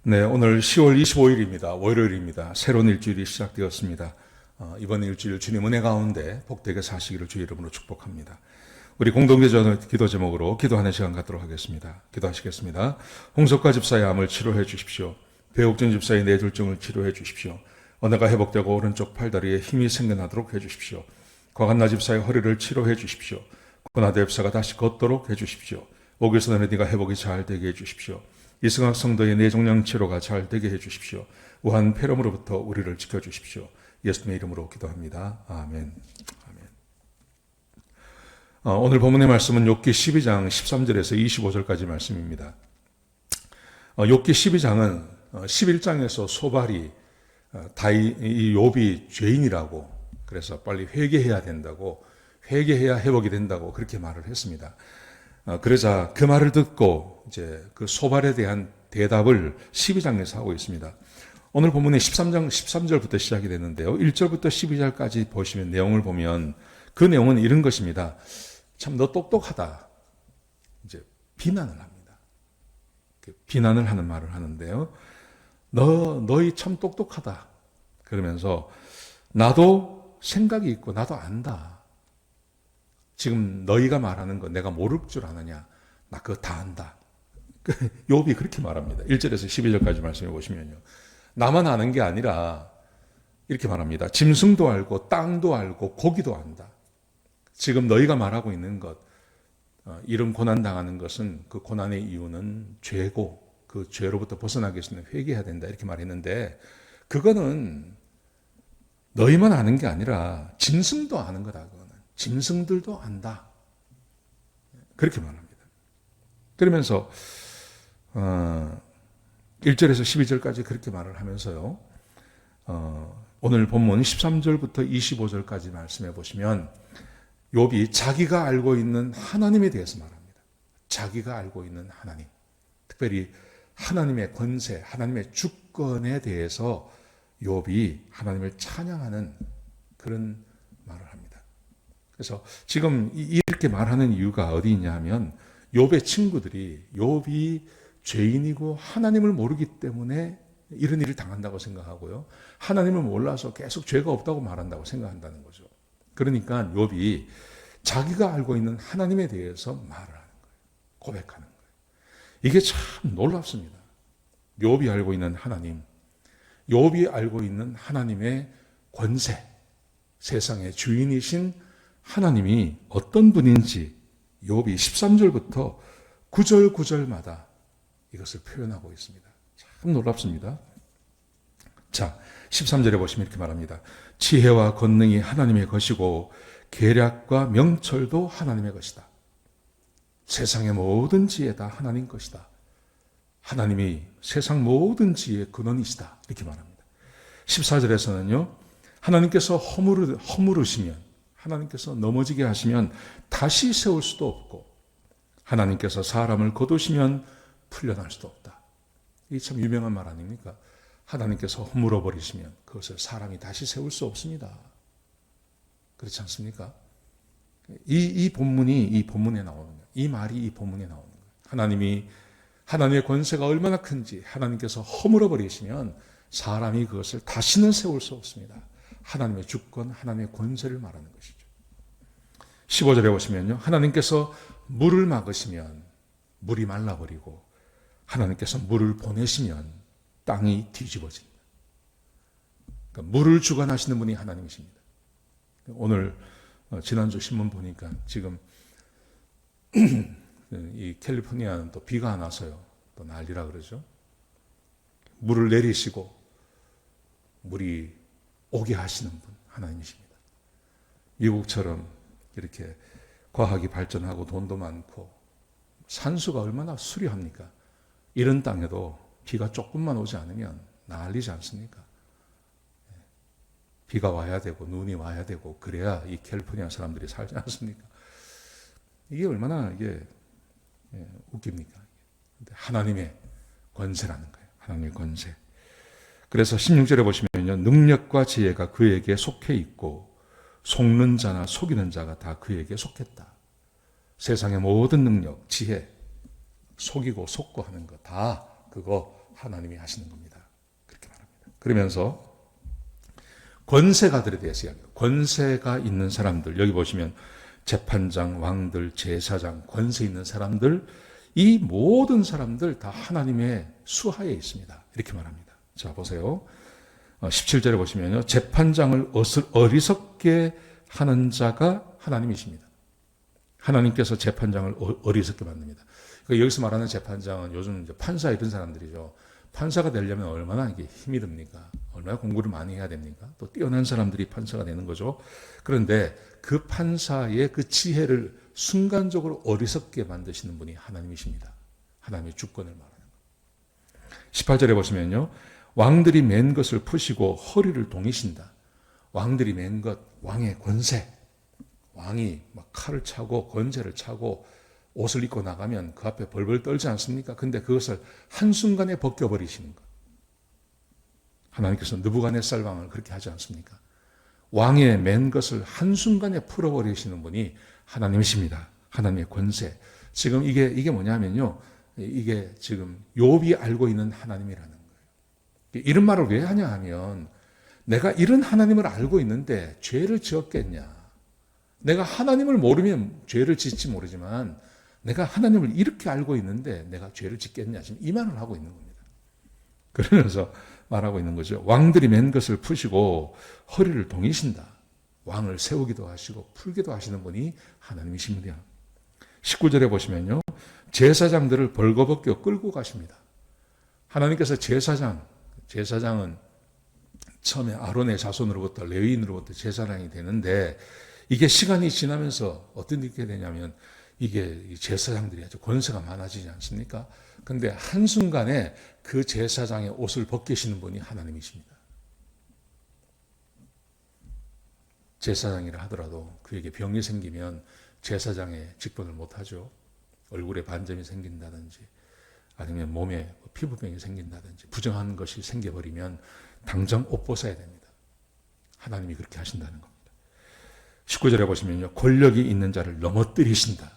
네, 오늘 10월 25일입니다. 월요일입니다. 새로운 일주일이 시작되었습니다. 이번 일주일 주님 은혜 가운데 복되게 사시기를 주의 이름으로 축복합니다. 우리 공동기도 제목으로 기도하는 시간 갖도록 하겠습니다. 기도하시겠습니다. 홍석과 집사의 암을 치료해 주십시오. 배옥준 집사의 뇌졸중을 치료해 주십시오. 언어가 회복되고 오른쪽 팔다리에 힘이 생겨나도록 해 주십시오. 과간나 집사의 허리를 치료해 주십시오. 고나대 집사가 다시 걷도록 해 주십시오. 오길선 은혜가 회복이 잘 되게 해 주십시오. 이승학 성도의 뇌종양 치료가 잘 되게 해 주십시오. 우한 폐렴으로부터 우리를 지켜주십시오. 예수님의 이름으로 기도합니다. 아멘. 아멘. 오늘 본문의 말씀은 욥기 12장 13절에서 25절까지 말씀입니다. 욥기 12장은 11장에서 소발이 이 욥이 죄인이라고, 그래서 빨리 회개해야 된다고, 회개해야 회복이 된다고 그렇게 말을 했습니다. 그러자 그 말을 듣고 이제 그 소발에 대한 대답을 12장에서 하고 있습니다. 오늘 본문의 13장 13절부터 시작이 되는데요. 1절부터 12절까지 보시면 내용을 보면 그 내용은 이런 것입니다. 참 너 똑똑하다. 이제 비난을 합니다. 비난을 하는 말을 하는데요. 너희 참 똑똑하다. 그러면서 나도 생각이 있고 나도 안다. 지금 너희가 말하는 거 내가 모를 줄 아느냐? 나 그거 다 안다. 욥이 그렇게 말합니다. 1절에서 12절까지 말씀해 보시면요. 나만 아는 게 아니라 이렇게 말합니다. 짐승도 알고 땅도 알고 고기도 안다. 지금 너희가 말하고 있는 것, 이런 고난 당하는 것은 그 고난의 이유는 죄고 그 죄로부터 벗어나기 위해서는 회개해야 된다. 이렇게 말했는데 그거는 너희만 아는 게 아니라 짐승도 아는 거다. 그거는. 짐승들도 안다. 그렇게 말합니다. 그러면서 1절에서 12절까지 그렇게 말을 하면서요. 오늘 본문 13절부터 25절까지 말씀해 보시면 욥이 자기가 알고 있는 하나님에 대해서 말합니다. 자기가 알고 있는 하나님. 특별히 하나님의 권세, 하나님의 주권에 대해서 욥이 하나님을 찬양하는 그런 말을 합니다. 그래서 지금 이렇게 말하는 이유가 어디 있냐 하면 욥의 친구들이 욥이 죄인이고 하나님을 모르기 때문에 이런 일을 당한다고 생각하고요. 하나님을 몰라서 계속 죄가 없다고 말한다고 생각한다는 거죠. 그러니까 욥이 자기가 알고 있는 하나님에 대해서 말을 하는 거예요. 고백하는 거예요. 이게 참 놀랍습니다. 욥이 알고 있는 하나님, 욥이 알고 있는 하나님의 권세, 세상의 주인이신 하나님이 어떤 분인지 욥이 13절부터 9절 9절마다 이것을 표현하고 있습니다. 참 놀랍습니다. 자, 13절에 보시면 이렇게 말합니다. 지혜와 권능이 하나님의 것이고 계략과 명철도 하나님의 것이다. 세상의 모든 지혜 다 하나님 것이다. 하나님이 세상 모든 지혜의 근원이시다. 이렇게 말합니다. 14절에서는요. 하나님께서 허물으시면, 하나님께서 넘어지게 하시면 다시 세울 수도 없고 하나님께서 사람을 거두시면 풀려날 수도 없다. 이게 참 유명한 말 아닙니까? 하나님께서 허물어 버리시면 그것을 사람이 다시 세울 수 없습니다. 그렇지 않습니까? 이 본문이 이 본문에 나오는 거예요. 이 말이 이 본문에 나오는 거예요. 하나님의 권세가 얼마나 큰지 하나님께서 허물어 버리시면 사람이 그것을 다시는 세울 수 없습니다. 하나님의 주권, 하나님의 권세를 말하는 것이죠. 15절에 보시면요. 하나님께서 물을 막으시면 물이 말라버리고 하나님께서 물을 보내시면 땅이 뒤집어집니다. 그러니까 물을 주관하시는 분이 하나님이십니다. 오늘 지난주 신문 보니까 지금 이 캘리포니아는 또 비가 안 와서요. 또 난리라 그러죠. 물을 내리시고 물이 오게 하시는 분 하나님이십니다. 미국처럼 이렇게 과학이 발전하고 돈도 많고 산수가 얼마나 수려합니까? 이런 땅에도 비가 조금만 오지 않으면 난리지 않습니까? 비가 와야 되고 눈이 와야 되고 그래야 이 캘리포니아 사람들이 살지 않습니까? 이게 얼마나 웃깁니까? 하나님의 권세라는 거예요. 하나님의 권세. 그래서 16절에 보시면요. 능력과 지혜가 그에게 속해 있고 속는 자나 속이는 자가 다 그에게 속했다. 세상의 모든 능력, 지혜, 속이고 속고 하는 거 다 그거 하나님이 하시는 겁니다. 그렇게 말합니다. 그러면서 권세가들에 대해서 이야기해요. 권세가 있는 사람들, 여기 보시면 재판장, 왕들, 제사장, 권세 있는 사람들, 이 모든 사람들 다 하나님의 수하에 있습니다. 이렇게 말합니다. 자, 보세요. 17절에 보시면요. 재판장을 어리석게 하는 자가 하나님이십니다. 하나님께서 재판장을 어리석게 만듭니다. 그러니까 여기서 말하는 재판장은 요즘 이제 판사 이런 사람들이죠. 판사가 되려면 얼마나 이게 힘이 듭니까? 얼마나 공부를 많이 해야 됩니까? 또 뛰어난 사람들이 판사가 되는 거죠. 그런데 그 판사의 그 지혜를 순간적으로 어리석게 만드시는 분이 하나님이십니다. 하나님의 주권을 말하는 거예요. 18절에 보시면요. 왕들이 맨 것을 푸시고 허리를 동이신다. 왕들이 맨 것, 왕의 권세. 왕이 막 칼을 차고 권세를 차고 옷을 입고 나가면 그 앞에 벌벌 떨지 않습니까? 근데 그것을 한순간에 벗겨버리시는 것. 하나님께서 느부갓네살 왕을 그렇게 하지 않습니까? 왕의 맨 것을 한순간에 풀어버리시는 분이 하나님이십니다. 하나님의 권세. 지금 이게 뭐냐면요. 이게 지금 욥이 알고 있는 하나님이라는 거예요. 이런 말을 왜 하냐 하면 내가 이런 하나님을 알고 있는데 죄를 지었겠냐. 내가 하나님을 모르면 죄를 짓지 모르지만 내가 하나님을 이렇게 알고 있는데 내가 죄를 짓겠냐. 지금 이 말을 하고 있는 겁니다. 그러면서 말하고 있는 거죠. 왕들이 맨 것을 푸시고 허리를 동이신다. 왕을 세우기도 하시고 풀기도 하시는 분이 하나님이십니다. 19절에 보시면요. 제사장들을 벌거벗겨 끌고 가십니다. 하나님께서 제사장은 처음에 아론의 자손으로부터 레위인으로부터 제사장이 되는데 이게 시간이 지나면서 어떤 일이 되냐면 이게 제사장들이 아주 권세가 많아지지 않습니까? 근데 한순간에 그 제사장의 옷을 벗기시는 분이 하나님이십니다. 제사장이라 하더라도 그에게 병이 생기면 제사장의 직분을 못하죠. 얼굴에 반점이 생긴다든지 아니면 몸에 피부병이 생긴다든지 부정한 것이 생겨버리면 당장 옷 벗어야 됩니다. 하나님이 그렇게 하신다는 겁니다. 19절에 보시면요. 권력이 있는 자를 넘어뜨리신다.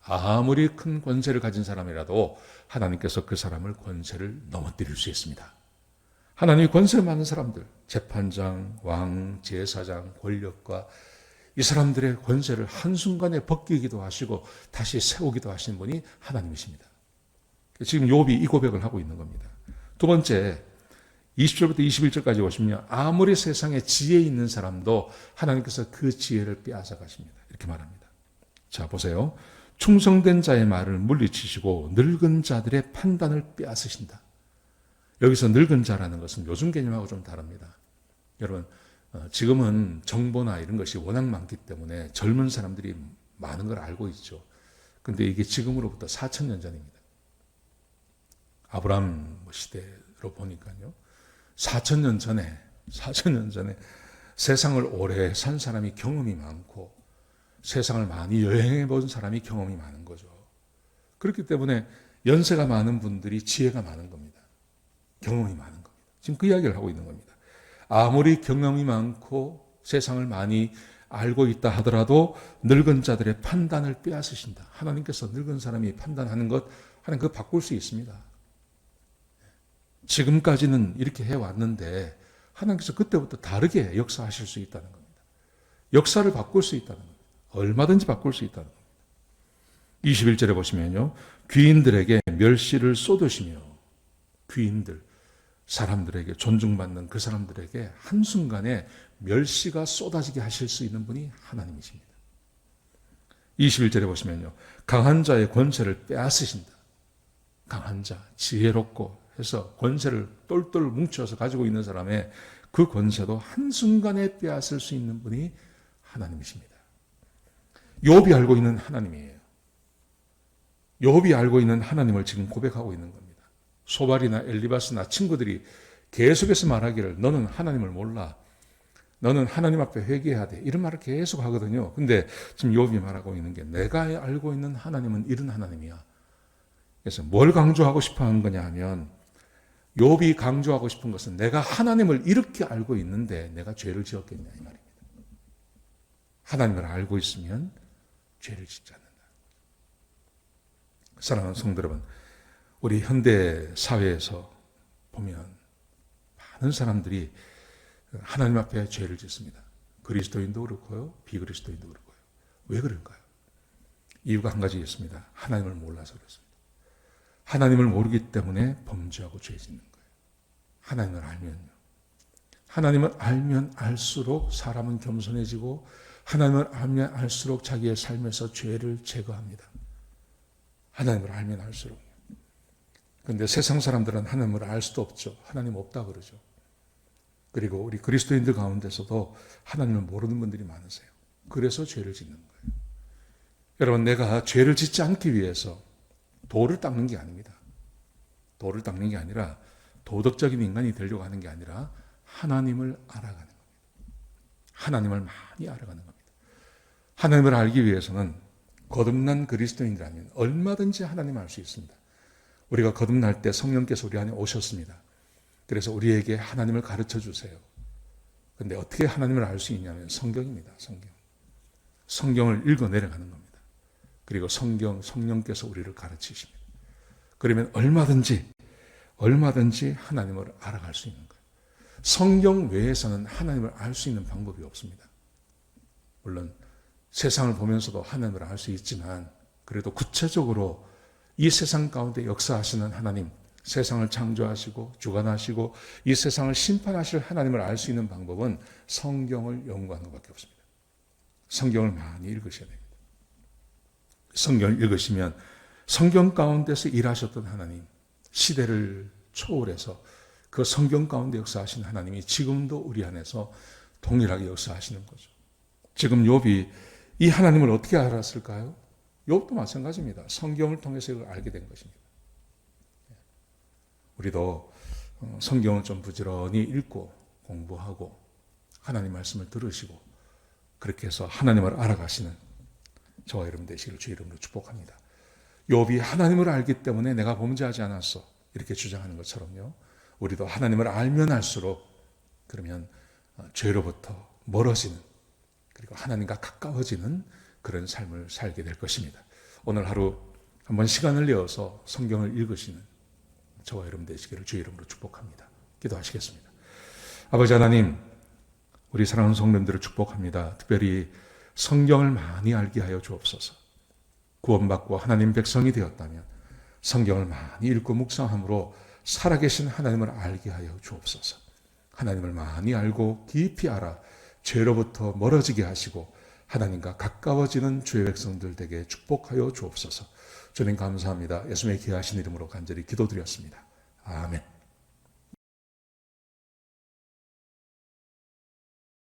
아무리 큰 권세를 가진 사람이라도 하나님께서 그 사람을 권세를 넘어뜨릴 수 있습니다. 하나님이 권세 많은 사람들, 재판장, 왕, 제사장, 권력과 이 사람들의 권세를 한순간에 벗기기도 하시고 다시 세우기도 하시는 분이 하나님이십니다. 지금 욥이 이 고백을 하고 있는 겁니다. 두 번째, 20절부터 21절까지 보시면 아무리 세상에 지혜 있는 사람도 하나님께서 그 지혜를 빼앗아 가십니다. 이렇게 말합니다. 자, 보세요. 충성된 자의 말을 물리치시고 늙은 자들의 판단을 빼앗으신다. 여기서 늙은 자라는 것은 요즘 개념하고 좀 다릅니다. 여러분, 지금은 정보나 이런 것이 워낙 많기 때문에 젊은 사람들이 많은 걸 알고 있죠. 근데 이게 지금으로부터 4,000년 전입니다. 아브라함 시대로 보니까요. 4,000년 전에 세상을 오래 산 사람이 경험이 많고 세상을 많이 여행해 본 사람이 경험이 많은 거죠. 그렇기 때문에 연세가 많은 분들이 지혜가 많은 겁니다. 경험이 많은 겁니다. 지금 그 이야기를 하고 있는 겁니다. 아무리 경험이 많고 세상을 많이 알고 있다 하더라도 늙은 자들의 판단을 빼앗으신다. 하나님께서 늙은 사람이 판단하는 것, 하나님 그거 바꿀 수 있습니다. 지금까지는 이렇게 해왔는데 하나님께서 그때부터 다르게 역사하실 수 있다는 겁니다. 역사를 바꿀 수 있다는 겁니다. 얼마든지 바꿀 수 있다는 겁니다. 21절에 보시면요. 귀인들에게 멸시를 쏟으시며 귀인들, 사람들에게 존중받는 그 사람들에게 한순간에 멸시가 쏟아지게 하실 수 있는 분이 하나님이십니다. 21절에 보시면요. 강한 자의 권세를 빼앗으신다. 강한 자, 지혜롭고 해서 권세를 똘똘 뭉쳐서 가지고 있는 사람의 그 권세도 한순간에 빼앗을 수 있는 분이 하나님이십니다. 욥이 알고 있는 하나님이에요. 욥이 알고 있는 하나님을 지금 고백하고 있는 겁니다. 소발이나 엘리바스나 친구들이 계속해서 말하기를 너는 하나님을 몰라. 너는 하나님 앞에 회개해야 돼. 이런 말을 계속 하거든요. 근데 지금 욥이 말하고 있는 게 내가 알고 있는 하나님은 이런 하나님이야. 그래서 뭘 강조하고 싶어 하는 거냐 하면 욥이 강조하고 싶은 것은 내가 하나님을 이렇게 알고 있는데 내가 죄를 지었겠냐 이 말입니다. 하나님을 알고 있으면 죄를 짓지 않는다. 사랑하는 성도 여러분, 우리 현대 사회에서 보면 많은 사람들이 하나님 앞에 죄를 짓습니다. 그리스도인도 그렇고요, 비그리스도인도 그렇고요. 왜 그런가요? 이유가 한 가지 있습니다. 하나님을 몰라서 그렇습니다. 하나님을 모르기 때문에 범죄하고 죄 짓는 거예요. 하나님을 알면요. 하나님을 알면 알수록 사람은 겸손해지고 하나님을 알면 알수록 자기의 삶에서 죄를 제거합니다. 하나님을 알면 알수록. 그런데 세상 사람들은 하나님을 알 수도 없죠. 하나님 없다 그러죠. 그리고 우리 그리스도인들 가운데서도 하나님을 모르는 분들이 많으세요. 그래서 죄를 짓는 거예요. 여러분, 내가 죄를 짓지 않기 위해서 도를 닦는 게 아닙니다. 도를 닦는 게 아니라 도덕적인 인간이 되려고 하는 게 아니라 하나님을 알아가는 겁니다. 하나님을 많이 알아가는 겁니다. 하나님을 알기 위해서는 거듭난 그리스도인이라면 얼마든지 하나님을 알 수 있습니다. 우리가 거듭날 때 성령께서 우리 안에 오셨습니다. 그래서 우리에게 하나님을 가르쳐 주세요. 그런데 어떻게 하나님을 알 수 있냐면 성경입니다. 성경을 읽어 내려가는 겁니다. 그리고 성령께서 우리를 가르치십니다. 그러면 얼마든지 하나님을 알아갈 수 있는 거예요. 성경 외에서는 하나님을 알 수 있는 방법이 없습니다. 물론 세상을 보면서도 하나님을 알 수 있지만 그래도 구체적으로 이 세상 가운데 역사하시는 하나님, 세상을 창조하시고 주관하시고 이 세상을 심판하실 하나님을 알 수 있는 방법은 성경을 연구하는 것밖에 없습니다. 성경을 많이 읽으셔야 됩니다. 성경을 읽으시면 성경 가운데서 일하셨던 하나님, 시대를 초월해서 그 성경 가운데 역사하신 하나님이 지금도 우리 안에서 동일하게 역사하시는 거죠. 지금 욥이 이 하나님을 어떻게 알았을까요? 욥도 마찬가지입니다. 성경을 통해서 이걸 알게 된 것입니다. 우리도 성경을 좀 부지런히 읽고 공부하고 하나님 말씀을 들으시고 그렇게 해서 하나님을 알아가시는 저와 여러분 되시기를 주의 이름으로 축복합니다. 욥이 하나님을 알기 때문에 내가 범죄하지 않았어 이렇게 주장하는 것처럼요. 우리도 하나님을 알면 알수록 그러면 죄로부터 멀어지는 그리고 하나님과 가까워지는 그런 삶을 살게 될 것입니다. 오늘 하루 한번 시간을 내어서 성경을 읽으시는 저와 여러분 되시기를 주의 이름으로 축복합니다. 기도하시겠습니다. 아버지 하나님, 우리 사랑하는 성도님들을 축복합니다. 특별히 성경을 많이 알게 하여 주옵소서. 구원받고 하나님 백성이 되었다면 성경을 많이 읽고 묵상함으로 살아계신 하나님을 알게 하여 주옵소서. 하나님을 많이 알고 깊이 알아 죄로부터 멀어지게 하시고 하나님과 가까워지는 주의 백성들 되게 축복하여 주옵소서. 주님 감사합니다. 예수님의 귀하신 이름으로 간절히 기도드렸습니다. 아멘.